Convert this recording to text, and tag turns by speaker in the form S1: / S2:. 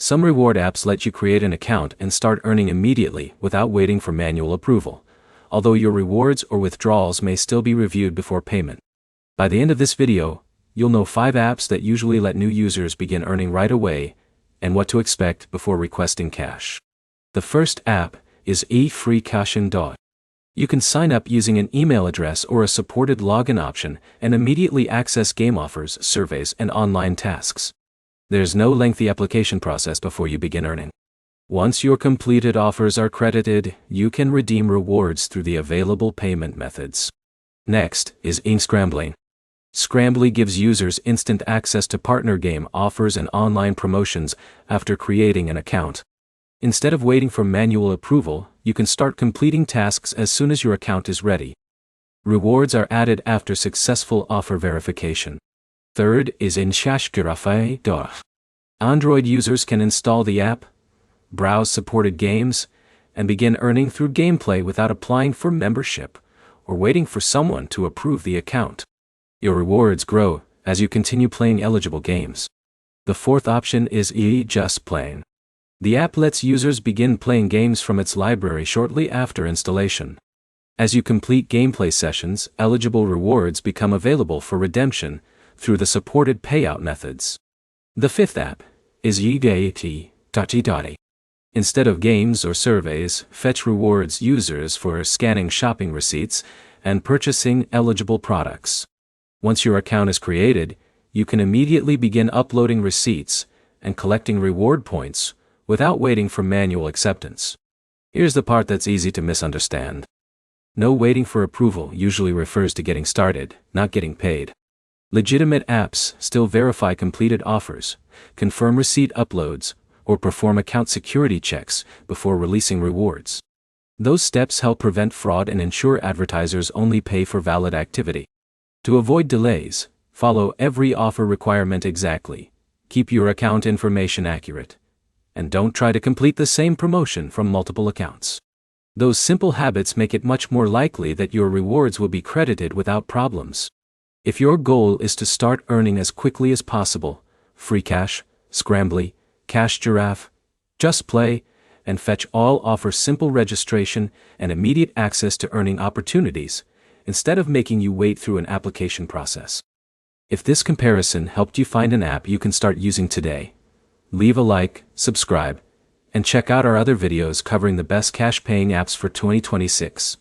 S1: Some reward apps let you create an account and start earning immediately without waiting for manual approval, although your rewards or withdrawals may still be reviewed before payment. By the end of this video, you'll know 5 apps that usually let new users begin earning right away and what to expect before requesting cash. The first app is eFreeCash. You can sign up using an email address or a supported login option and immediately access game offers, surveys, and online tasks. There's no lengthy application process before you begin earning. Once your completed offers are credited, you can redeem rewards through the available payment methods. Next is Scrambly. Scrambly gives users instant access to partner game offers and online promotions after creating an account. Instead of waiting for manual approval, you can start completing tasks as soon as your account is ready. Rewards are added after successful offer verification. Third is Inshashgirafe. Android users can install the app, browse supported games, and begin earning through gameplay without applying for membership or waiting for someone to approve the account. Your rewards grow as you continue playing eligible games. The fourth option is JustPlay. The app lets users begin playing games from its library shortly after installation. As you complete gameplay sessions, eligible rewards become available for redemption through the supported payout methods. The fifth app is Yigati. Instead of games or surveys, Fetch rewards users for scanning shopping receipts and purchasing eligible products. Once your account is created, you can immediately begin uploading receipts and collecting reward points without waiting for manual acceptance. Here's the part that's easy to misunderstand. No waiting for approval usually refers to getting started, not getting paid. Legitimate apps still verify completed offers, confirm receipt uploads, or perform account security checks before releasing rewards. Those steps help prevent fraud and ensure advertisers only pay for valid activity. To avoid delays, follow every offer requirement exactly, keep your account information accurate, and don't try to complete the same promotion from multiple accounts. Those simple habits make it much more likely that your rewards will be credited without problems. If your goal is to start earning as quickly as possible, FreeCash, Scrambly, CashGiraffe, JustPlay, and Fetch all offer simple registration and immediate access to earning opportunities, instead of making you wait through an application process. If this comparison helped you find an app you can start using today, leave a like, subscribe, and check out our other videos covering the best cash-paying apps for 2026.